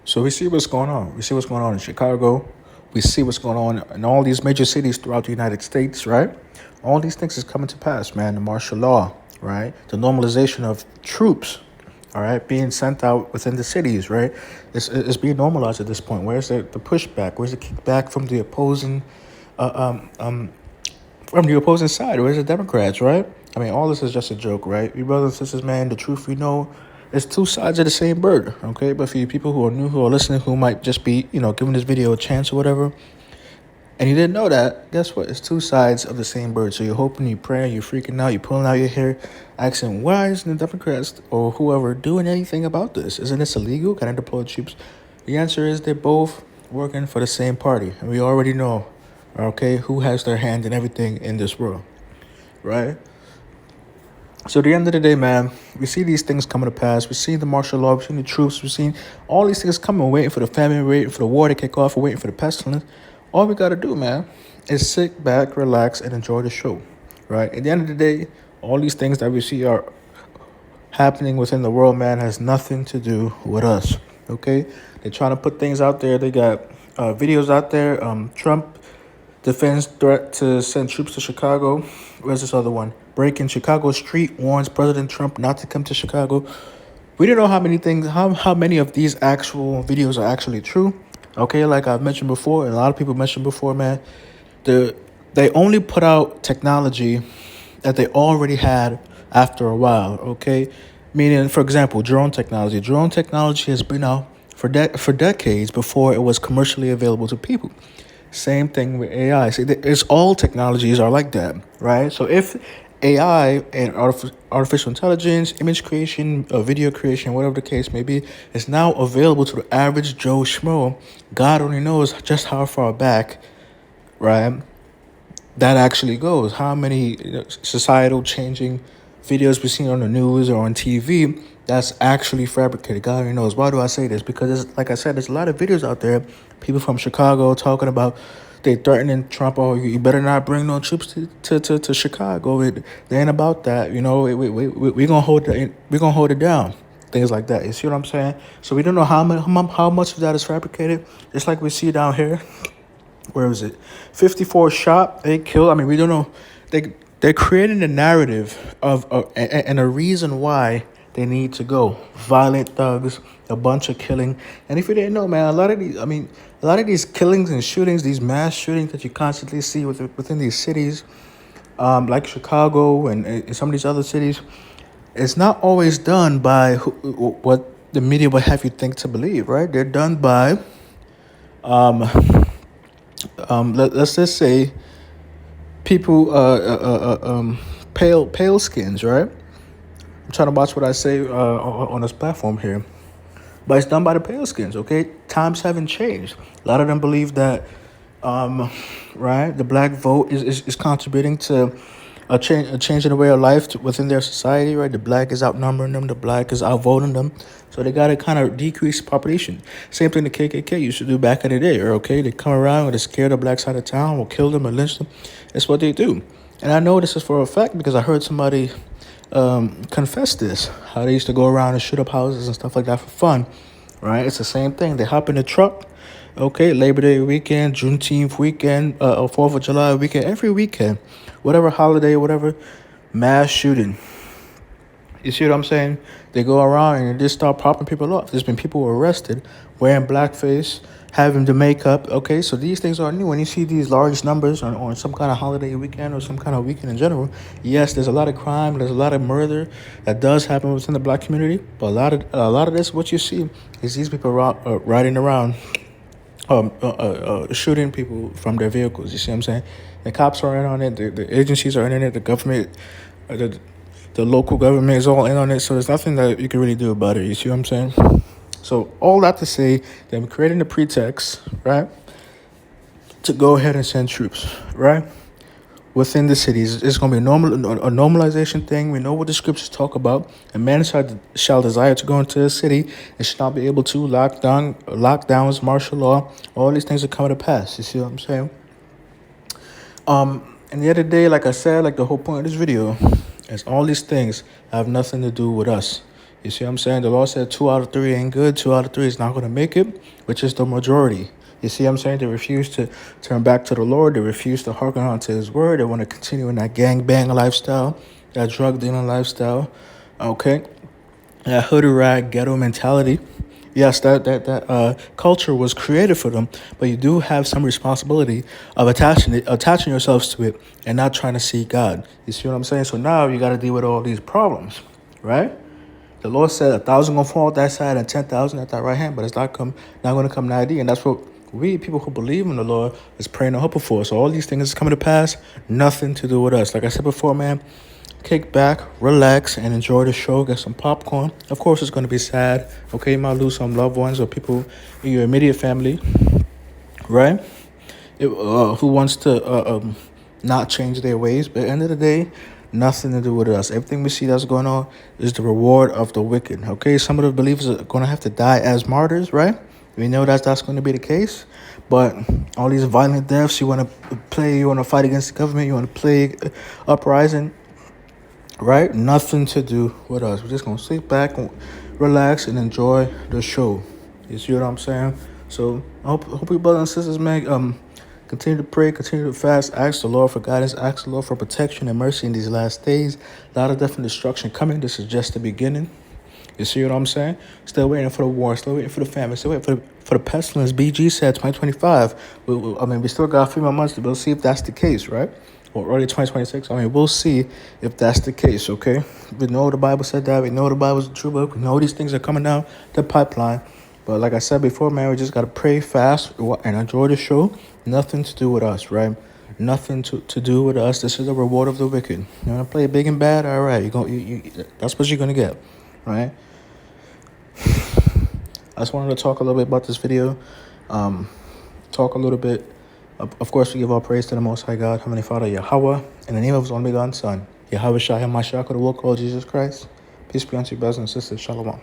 So we see what's going on. We see what's going on in Chicago. We see what's going on in all these major cities throughout the United States, right? All these things is coming to pass, man. The martial law, right? The normalization of troops, all right, being sent out within the cities, right? It's being normalized at this point. Where's the pushback? Where's the kickback from the opposing side? Where's the Democrats, right? I mean, all this is just a joke, right? You brothers and sisters, man, the truth we know is two sides of the same bird, okay? But for you people who are new, who are listening, who might just be, giving this video a chance or whatever, and you didn't know that, guess what? It's two sides of the same bird. So you're hoping, you're praying, you're freaking out, you're pulling out your hair, asking, why isn't the Democrats or whoever doing anything about this? Isn't this illegal? Can I deploy troops? The answer is they're both working for the same party. And we already know, okay, who has their hand in everything in this world, right? So at the end of the day, man, we see these things coming to pass. We see the martial law, we see the troops, we see all these things coming, waiting for the famine, waiting for the war to kick off, waiting for the pestilence. All we gotta do, man, is sit back, relax, and enjoy the show, right? At the end of the day, all these things that we see are happening within the world, man, has nothing to do with us, okay? They're trying to put things out there. They got videos out there. Trump defends threat to send troops to Chicago. Where's this other one? Breaking Chicago street warns President Trump not to come to Chicago. We don't know how many of these actual videos are actually true. Okay, like I've mentioned before, and a lot of people mentioned before, man, they only put out technology that they already had after a while, okay? Meaning, for example, drone technology. Drone technology has been out for decades before it was commercially available to people. Same thing with AI. See, it's all technologies are like that, right? So if AI and artificial intelligence, image creation, video creation, whatever the case may be, is now available to the average Joe Schmo, God only knows just how far back, right, that actually goes. How many societal changing videos we've seen on the news or on TV that's actually fabricated. God only knows. Why do I say this? Because, like I said, there's a lot of videos out there, people from Chicago talking about they threatening Trump, oh, you better not bring no troops to Chicago. They ain't about that. We gonna hold it down. Things like that. You see what I'm saying? So we don't know how much of that is fabricated. Just like we see down here. Where is it? 54 shot, 8 killed. I mean, we don't know. They're creating a narrative of and a reason why they need to go. Violent thugs, a bunch of killing. And if you didn't know, man, a lot of these killings and shootings, these mass shootings that you constantly see within these cities, like Chicago and some of these other cities, it's not always done by what the media would have you think to believe, right? They're done by, let's just say, people, pale skins, right? I'm trying to watch what I say on this platform here. But it's done by the pale skins, okay? Times haven't changed. A lot of them believe that, right, the black vote is contributing to a change in the way of life within their society, right? The black is outnumbering them. The black is outvoting them. So they got to kind of decrease population. Same thing the KKK used to do back in the day, okay? They come around and they scare the blacks out of town or kill them or lynch them. That's what they do. And I know this is for a fact because I heard somebody confess this, how they used to go around and shoot up houses and stuff like that for fun, right? It's the same thing. They hop in the truck, okay, Labor Day weekend, Juneteenth weekend, 4th of July weekend, every weekend, whatever holiday, whatever, mass shooting. You see what I'm saying? They go around and just start popping people off. There's been people arrested wearing blackface, having the makeup. Okay, so these things are new. When you see these large numbers on some kind of holiday weekend or some kind of weekend in general, yes, there's a lot of crime, there's a lot of murder that does happen within the black community. But a lot of this, what you see is these people riding around, shooting people from their vehicles. You see what I'm saying? The cops are in on it. The agencies are in it. The government, the local government is all in on it. So there's nothing that you can really do about it. You see what I'm saying? So all that to say, them creating the pretext, right, to go ahead and send troops, right, within the cities. It's going to be a normalization thing. We know what the scriptures talk about. A man shall desire to go into a city and shall not be able to. Lockdowns, martial law, all these things are coming to pass. You see what I'm saying? And the other day, like I said, like the whole point of this video is all these things have nothing to do with us. You see what I'm saying? The Lord said 2 out of 3 ain't good. 2 out of 3 is not going to make it, which is the majority. You see what I'm saying? They refuse to turn back to the Lord. They refuse to hearken on to his word. They want to continue in that gangbang lifestyle, that drug dealing lifestyle. Okay? That hoodie rag ghetto mentality. Yes, that culture was created for them, but you do have some responsibility of attaching yourselves to it and not trying to see God. You see what I'm saying? So now you got to deal with all these problems, right? The Lord said 1,000 gonna fall at that side and 10,000 at that right hand, but it's not going to come nigh thee. And that's what we people who believe in the Lord is praying and hoping for. So all these things is coming to pass, nothing to do with us. Like I said before, man, kick back, relax, and enjoy the show. Get some popcorn. Of course, it's going to be sad. Okay, you might lose some loved ones or people in your immediate family, right? Who wants to not change their ways. But at the end of the day, nothing to do with us. Everything we see that's going on is the reward of the wicked. Okay, some of the believers are going to have to die as martyrs, right? We know that that's going to be the case. But all these violent deaths, you want to fight against the government, you want to play uprising, right? Nothing to do with us. We're just going to sit back and relax and enjoy the show. You see what I'm saying? So I hope you brothers and sisters, man, continue to pray, continue to fast, ask the Lord for guidance, ask the Lord for protection and mercy in these last days. A lot of death and destruction coming. This is just the beginning. You see what I'm saying? Still waiting for the war, still waiting for the famine, still waiting for the pestilence. BG said 2025. We still got 3 more months to we'll see if that's the case, right? Or early 2026. We'll see if that's the case, okay? We know the Bible said that. We know the Bible's the true book. We know these things are coming down the pipeline. But like I said before, man, we just got to pray fast and enjoy the show. Nothing to do with us, right? Nothing to do with us. This is the reward of the wicked. You want to play big and bad? All right. That's what you're going to get, right? I just wanted to talk a little bit about this video. Talk a little bit. Of course, we give all praise to the Most High God, Heavenly Father, Yahweh, in the name of His only begotten Son, Yahweh Shai HaMashiach, the one called Jesus Christ. Peace be unto you, brothers and sisters. Shalom.